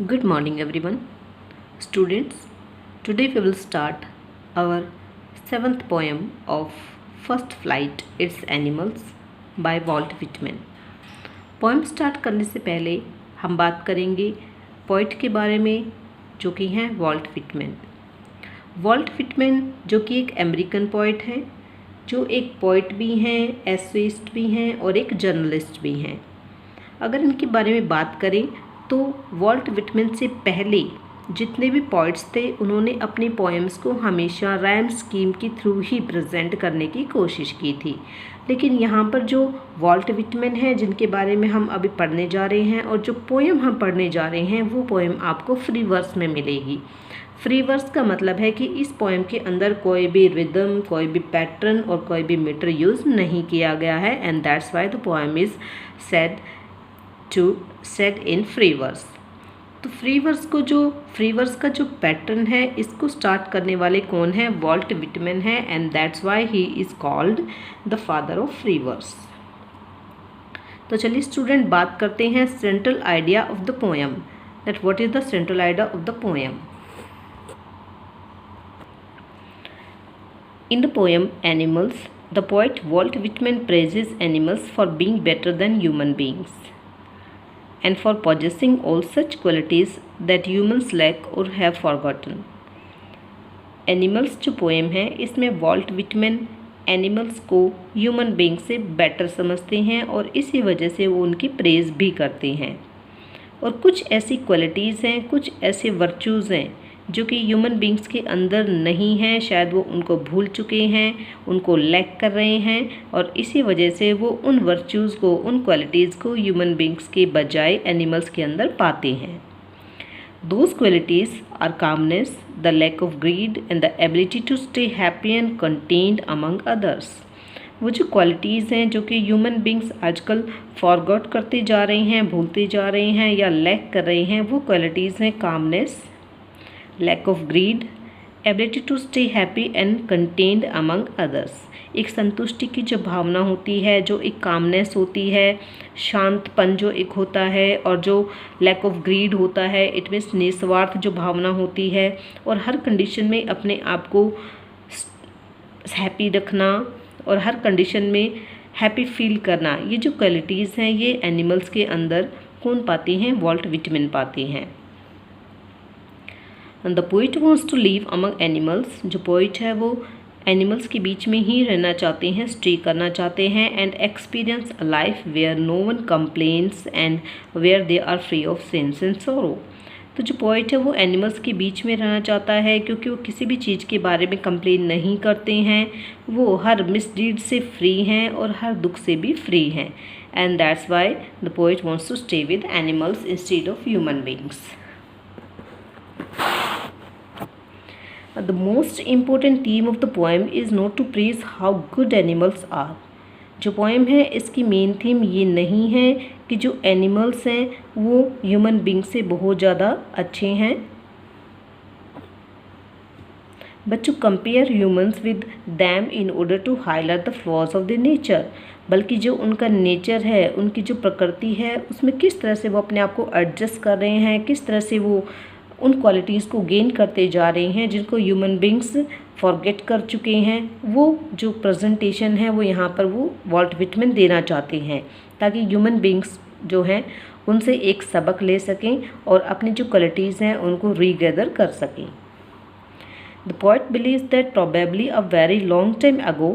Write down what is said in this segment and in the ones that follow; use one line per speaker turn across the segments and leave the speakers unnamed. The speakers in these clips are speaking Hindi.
Good morning, everyone. Students, today we will start our seventh poem of First Flight Its Animals by Walt Whitman. Poem start करने से पहले हम बात करेंगे पोइट के बारे में जो कि हैं वॉल्ट विटमैन। वॉल्ट विटमैन जो कि एक अमेरिकन पोइट हैं, जो एक पोइट भी हैं, एसेइस्ट भी हैं और एक जर्नलिस्ट भी हैं। अगर इनके बारे में बात करें तो वॉल्ट विटमैन से पहले जितने भी पोइट्स थे उन्होंने अपनी पोएम्स को हमेशा राइम स्कीम के थ्रू ही प्रेजेंट करने की कोशिश की थी, लेकिन यहाँ पर जो वॉल्ट विटमैन है जिनके बारे में हम अभी पढ़ने जा रहे हैं और जो पोएम हम पढ़ने जा रहे हैं वो पोएम आपको फ्री वर्स में मिलेगी। फ्री वर्स का मतलब है कि इस पोएम के अंदर कोई भी रिदम, कोई भी पैटर्न और कोई भी मीटर यूज़ नहीं किया गया है, and that's why the poem is said in free verse. तो फ्री वर्स का जो पैटर्न है इसको स्टार्ट करने वाले कौन है? वॉल्ट विटमैन है, and that's why he is called the father of free verse. तो चलिए स्टूडेंट बात करते हैं central idea of the poem, that what is the central idea of the poem. In the poem Animals, the poet Walt Whitman praises animals for being better than human beings and for possessing all such qualities that humans lack or have forgotten. Animals जो पोएम है इसमें वॉल्ट विटमैन एनिमल्स को ह्यूमन बींग से बेटर समझते हैं और इसी वजह से वो उनकी प्रेज भी करते हैं। और कुछ ऐसी क्वालिटीज़ हैं, कुछ ऐसे वर्चूज़ हैं जो कि ह्यूमन बींग्स के अंदर नहीं हैं, शायद वो उनको भूल चुके हैं, उनको लैक कर रहे हैं और इसी वजह से वो उन वर्चूज़ को, उन क्वालिटीज़ को ह्यूमन बींग्स के बजाय एनिमल्स के अंदर पाते हैं। Those qualities are calmness, the lack of greed and the ability to stay happy and contained among others. वो जो क्वालिटीज़ हैं जो कि ह्यूमन बींग्स आजकल फॉरगॉट करते जा रहे हैं, भूलते जा रहे हैं या लैक कर रहे हैं, वो क्वालिटीज़ हैं calmness, lack of greed, ability to stay happy and contented among others. एक संतुष्टि की जो भावना होती है, जो एक कामनेस होती है, शांतपन जो एक होता है, और जो लैक ऑफ ग्रीड होता है, इट मीन्स निस्वार्थ जो भावना होती है और हर कंडीशन में अपने आप को हैप्पी रखना और हर कंडीशन में हैप्पी फील करना, ये जो क्वालिटीज़ हैं ये एनिमल्स के अंदर कौन पाते हैं? वॉल्ट विटमैन पाते हैं। The poet wants to live among animals, जो पोइट है वो एनिमल्स के बीच में ही रहना चाहते हैं, स्टे करना चाहते हैं, and experience a life where no one complains and where they are free of sins and sorrow. तो जो पोइट है वो एनिमल्स के बीच में रहना चाहता है क्योंकि वो किसी भी चीज़ के बारे में कंप्लेन नहीं करते हैं, वो हर मिसडीड से फ्री हैं और हर दुख से भी फ्री हैं, and that's why the poet wants to stay with animals instead of human beings. The most important theme of the poem is not to praise how good animals are. जो पोएम है इसकी मेन थीम ये नहीं है कि जो एनिमल्स हैं वो ह्यूमन बींग से बहुत ज़्यादा अच्छे हैं, but to compare humans with them in order to highlight the flaws of the nature. बल्कि जो उनका नेचर है, उनकी जो प्रकृति है, उसमें किस तरह से वो अपने आप को एडजस्ट कर रहे हैं, किस तरह से वो उन क्वालिटीज़ को गेन करते जा रहे हैं जिनको ह्यूमन बींग्स फॉरगेट कर चुके हैं, वो जो प्रेजेंटेशन है वो यहाँ पर वो वॉल्ट विटमैन देना चाहते हैं ताकि ह्यूमन बींग्स जो हैं उनसे एक सबक ले सकें और अपनी जो क्वालिटीज़ हैं उनको रीगैदर कर सकें। The poet believes that probably a very long time ago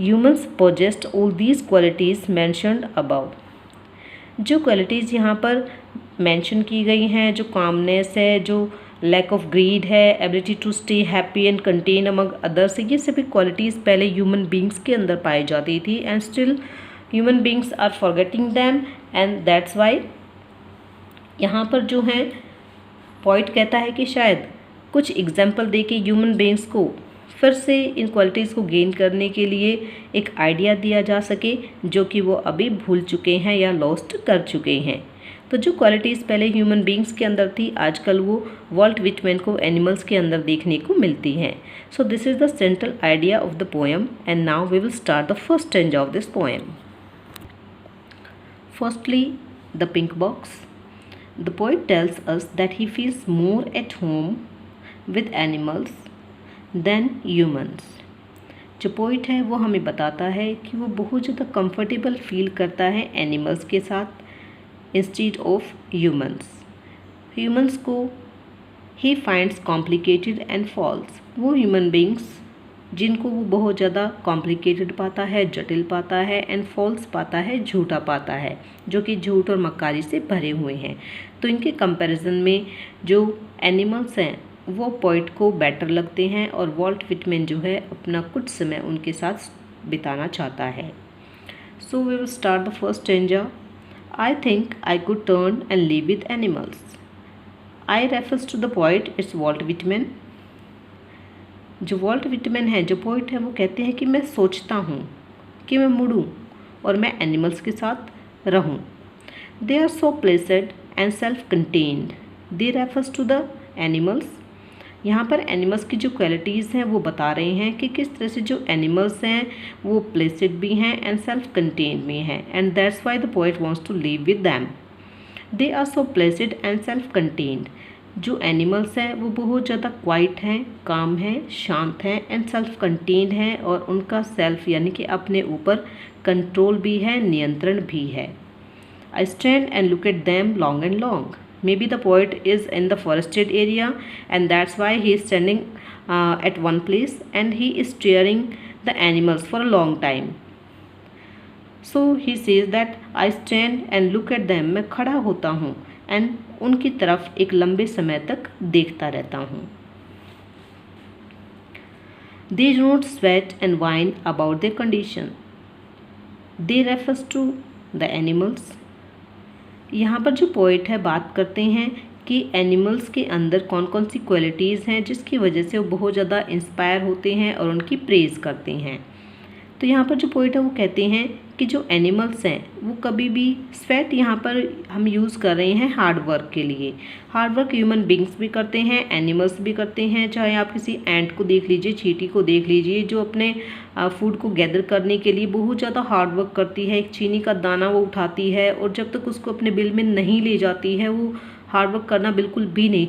humans possessed all these qualities mentioned above. जो क्वालिटीज़ यहाँ पर मेंशन की गई हैं, जो कामनेस है, जो लैक ऑफ ग्रीड है, ability to stay happy and content among others, ये सभी क्वालिटीज़ पहले ह्यूमन बींग्स के अंदर पाई जाती थी, and still human beings are forgetting them, and that's why यहाँ पर जो है पॉइंट कहता है कि शायद कुछ एग्जाम्पल दे के ह्यूमन बींग्स को फिर से इन क्वालिटीज़ को गेन करने के लिए एक आइडिया दिया जा सके जो कि वो अभी भूल चुके हैं या लॉस्ट कर चुके हैं। तो जो क्वालिटीज़ पहले ह्यूमन बींग्स के अंदर थी आजकल वो वॉल्ट विटमैन को एनिमल्स के अंदर देखने को मिलती हैं। So this is the central idea of the poem, and now we will start the first stanza of this poem. Firstly the pink box. The poet tells us that he feels more at home with animals than humans. जो पोइट है वो हमें बताता है कि वो बहुत ज़्यादा कंफर्टेबल फील करता है एनिमल्स के साथ इंस्टेड ऑफ ह्यूमन्स। ह्यूमन्स को he finds complicated and false. वो ह्यूमन बींग्स जिनको वो बहुत ज़्यादा कॉम्प्लिकेटेड पाता है, जटिल पाता है, एंड फॉल्स पाता है, झूठा पाता है, जो कि झूठ और मक्कारी से भरे हुए हैं। तो इनके कंपैरिजन में जो एनिमल्स हैं वो पोइट को बेटर लगते हैं और वॉल्ट विटमैन जो है अपना कुछ समय उनके साथ बिताना चाहता है। So we will start the first stanza. I think I could turn and live with animals. I refers to the poet, it's Walt Whitman. जो वॉल्ट विटमैन है, जो पोइट है, वो कहते हैं कि मैं सोचता हूँ कि मैं मुड़ूँ और मैं एनिमल्स के साथ रहूँ। They are so placid and self contained. They refers to the animals. यहाँ पर एनिमल्स की जो क्वालिटीज़ हैं वो बता रहे हैं कि किस तरह से जो एनिमल्स हैं वो प्लेसेड भी हैं एंड सेल्फ कंटेन्ड भी हैं, and that's why the poet wants to live with them. They are so placid and self contained. जो एनिमल्स हैं वो बहुत ज़्यादा क्वाइट हैं, काम हैं, शांत हैं, एंड सेल्फ कंटेन्ड हैं, और उनका सेल्फ यानी कि अपने ऊपर कंट्रोल भी है, नियंत्रण भी है। I stand and look at them long and long. Maybe the poet is in the forested area and that's why he is standing at one place and he is staring the animals for a long time. So he says that I stand and look at them. मैं खड़ा होता हूँ and उनकी तरफ एक लंबे समय तक देखता रहता हूँ। They do not sweat and whine about their condition. They refers to the animals. यहाँ पर जो पोइट है बात करते हैं कि एनिमल्स के अंदर कौन कौन सी क्वालिटीज़ हैं जिसकी वजह से वो बहुत ज़्यादा इंस्पायर होते हैं और उनकी प्रेज़ करते हैं। तो यहाँ पर जो पोइट है वो कहते हैं कि जो एनिमल्स हैं वो कभी भी, स्वेट यहाँ पर हम यूज़ कर रहे हैं हार्ड वर्क के लिए। हार्ड वर्क ह्यूमन बींग्स भी करते हैं, एनिमल्स भी करते हैं। चाहे आप किसी एंट को देख लीजिए, चींटी को देख लीजिए, जो अपने फूड को गैदर करने के लिए बहुत ज़्यादा हार्ड वर्क करती है। एक चीनी का दाना वो उठाती है और जब तक उसको अपने बिल में नहीं ले जाती है वो हार्ड वर्क करना बिल्कुल भी नहीं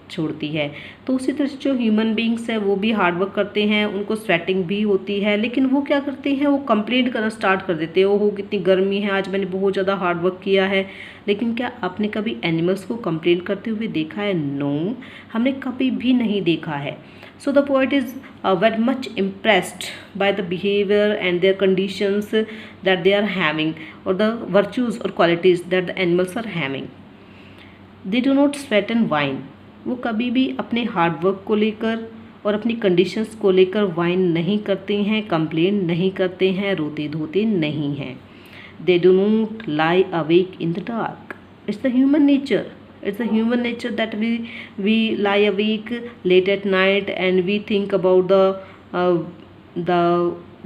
छोड़ती है। तो उसी तरह से जो ह्यूमन बींग्स है वो भी हार्ड वर्क करते हैं, उनको स्वेटिंग भी होती है, लेकिन वो क्या करते हैं, वो कंप्लेंट करना स्टार्ट कर देते हैं, ओहो कितनी गर्मी है, आज मैंने बहुत ज़्यादा हार्ड वर्क किया है। लेकिन क्या आपने कभी एनिमल्स को कंप्लेंट करते हुए देखा है? नो, हमने कभी भी नहीं देखा है। So the poet is very much impressed by the behavior and their conditions that they are having, or the virtues or qualities that the animals are having. They do not sweat and whine. वो कभी भी अपने हार्ड वर्क को लेकर और अपनी कंडीशंस को लेकर वाइन नहीं करते हैं, कंप्लेन नहीं करते हैं, रोते धोते नहीं हैं। They do not lie awake in the dark. It's the human nature. It's the human nature that we lie awake late at night and we think about the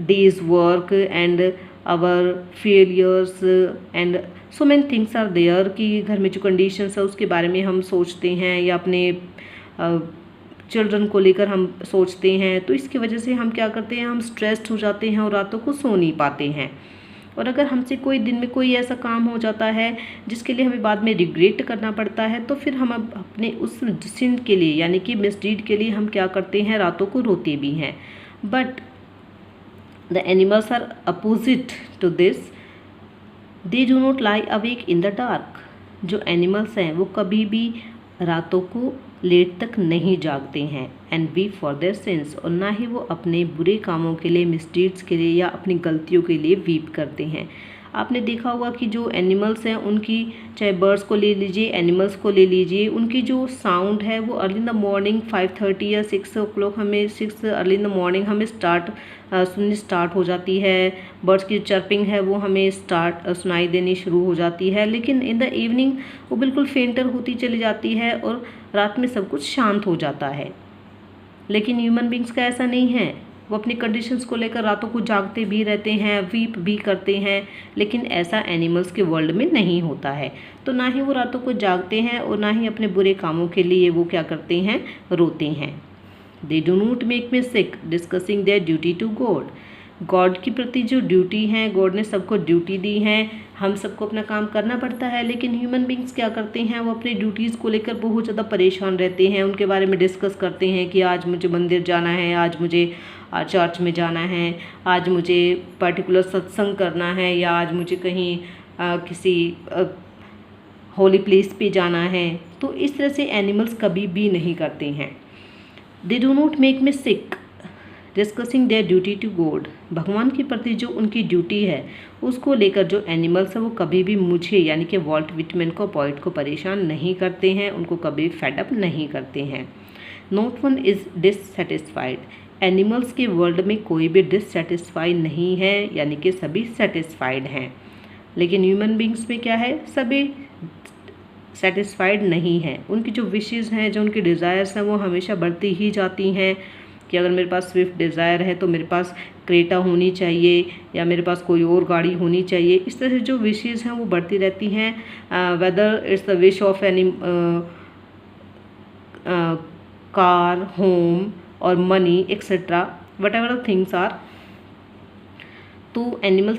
day's work and our failures and so many things are there कि घर में जो conditions है उसके बारे में हम सोचते हैं या अपने चिल्ड्रन को लेकर हम सोचते हैं। तो इसकी वजह से हम क्या करते हैं, हम स्ट्रेस्ड हो जाते हैं और रातों को सो नहीं पाते हैं। और अगर हमसे कोई दिन में कोई ऐसा काम हो जाता है जिसके लिए हमें बाद में रिग्रेट करना पड़ता है, तो फिर हम अपने उस सिन के लिए यानी कि मिसडीड के लिए हम क्या करते हैं, रातों को रोते भी हैं। But the animals are opposite to this, they do not lie awake in the dark. जो एनिमल्स हैं वो कभी भी रातों को लेट तक नहीं जागते हैं, and weep for their since, और ना ही वो अपने बुरे कामों के लिए, मिसडीड्स के लिए या अपनी गलतियों के लिए वीप करते हैं। आपने देखा होगा कि जो एनिमल्स हैं उनकी, चाहे बर्ड्स को ले लीजिए, एनिमल्स को ले लीजिए, उनकी जो साउंड है वो अर्ली इन द मॉर्निंग 5:30 या 6 o'clock हमें 6 अर्ली इन द मॉर्निंग हमें सुननी स्टार्ट हो जाती है। बर्ड्स की चर्पिंग है वो हमें सुनाई देनी शुरू हो जाती है, लेकिन इन द इवनिंग वो बिल्कुल फेंटर होती चली जाती है और रात में सब कुछ शांत हो जाता है। लेकिन ह्यूमन बींग्स का ऐसा नहीं है, वो अपनी कंडीशंस को लेकर रातों को जागते भी रहते हैं, वीप भी करते हैं, लेकिन ऐसा एनिमल्स के वर्ल्ड में नहीं होता है। तो ना ही वो रातों को जागते हैं और ना ही अपने बुरे कामों के लिए वो क्या करते हैं, रोते हैं। They do not make me sick discussing their duty to God. God के प्रति जो ड्यूटी है, गॉड ने सबको ड्यूटी दी है, हम सबको अपना काम करना पड़ता है, लेकिन ह्यूमन बींग्स क्या करते हैं, वो अपनी ड्यूटीज़ को लेकर बहुत ज़्यादा परेशान रहते हैं, उनके बारे में डिस्कस करते हैं कि आज मुझे मंदिर जाना है, आज मुझे चर्च में जाना है, आज मुझे पर्टिकुलर सत्संग करना है, या आज मुझे कहीं किसी होली प्लेस पे जाना है। तो इस तरह से एनिमल्स कभी भी नहीं करते हैं। They do not make me sick discussing their duty to God. भगवान के प्रति जो उनकी ड्यूटी है उसको लेकर जो एनिमल्स हैं वो कभी भी मुझे यानी कि वॉल्ट विटमैन को पोएट को परेशान नहीं करते हैं, उनको कभी फेडअप नहीं करते हैं। Not one is dissatisfied. Animals के वर्ल्ड में कोई भी डिससेटिस्फाइड नहीं है, यानी कि सभी सेटिस्फाइड हैं। लेकिन ह्यूमन बींग्स में क्या है, सभी सेटिस्फाइड नहीं हैं। उनकी जो विशेज़ हैं, जो उनकी डिज़ायर्स हैं, वो हमेशा बढ़ती ही जाती हैं कि अगर मेरे पास स्विफ्ट डिज़ायर है तो मेरे पास क्रेटा होनी चाहिए, या मेरे पास कोई और गाड़ी होनी चाहिए। इस तरह से जो विशेज़ हैं वो बढ़ती रहती हैं। Whether it's the wish of any car, home और money etcetera, whatever things are. तो एनिमल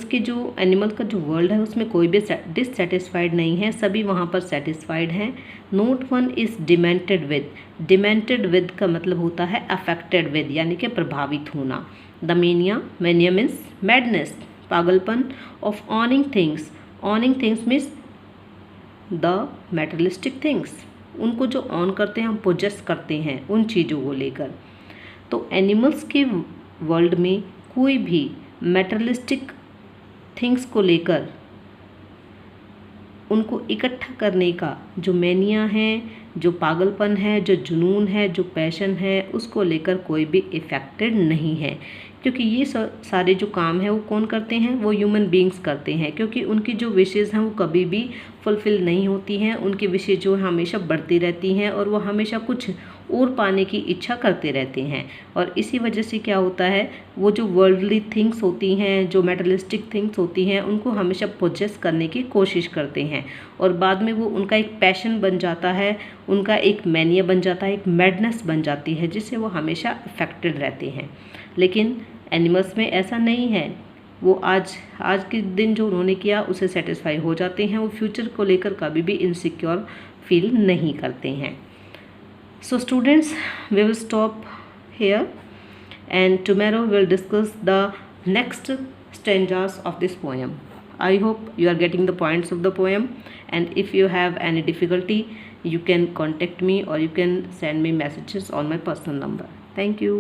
का जो वर्ल्ड है उसमें कोई भी डिससेटिस्फाइड नहीं है, सभी वहाँ पर सेटिस्फाइड हैं। Note one is demented with. Demented with का मतलब होता है अफेक्टेड विद, यानी कि प्रभावित होना। द मैनिया मीन्स मैडनेस, पागलपन of ऑनिंग things. ऑनिंग things means the materialistic things. उनको जो ऑन करते हैं, हम पोजेस करते हैं उन चीज़ों को लेकर। तो एनिमल्स के वर्ल्ड में कोई भी मेटेरियलिस्टिक थिंग्स को लेकर उनको इकट्ठा करने का जो मैनिया है, जो पागलपन है, जो जुनून है, जो पैशन है, उसको लेकर कोई भी इफेक्टेड नहीं है। क्योंकि ये सारे जो काम हैं वो कौन करते हैं, वो ह्यूमन बींग्स करते हैं। क्योंकि उनकी जो विशेज़ हैं वो कभी भी फुलफ़िल नहीं होती हैं, उनकी विशेज़ जो है हमेशा बढ़ती रहती हैं, और वो हमेशा कुछ और पाने की इच्छा करते रहते हैं। और इसी वजह से क्या होता है, वो जो वर्ल्डली थिंग्स होती हैं, जो मेटलिस्टिक थिंग्स होती हैं, उनको हमेशा पोजेस करने की कोशिश करते हैं, और बाद में वो उनका एक पैशन बन जाता है, उनका एक मैनिया बन जाता है, एक मैडनेस बन जाती है, जिससे वो हमेशा अफेक्टेड रहते हैं। लेकिन एनिमल्स में ऐसा नहीं है। वो आज के दिन जो उन्होंने किया उसे सेटिस्फाई हो जाते हैं, वो फ्यूचर को लेकर कभी भी इनसिक्योर फील नहीं करते हैं। So students, we will stop here, and tomorrow we will discuss the next stanzas of this poem. I hope you are getting the points of the poem, and if you have any difficulty, you can contact me or you can send me messages on my personal number. Thank you.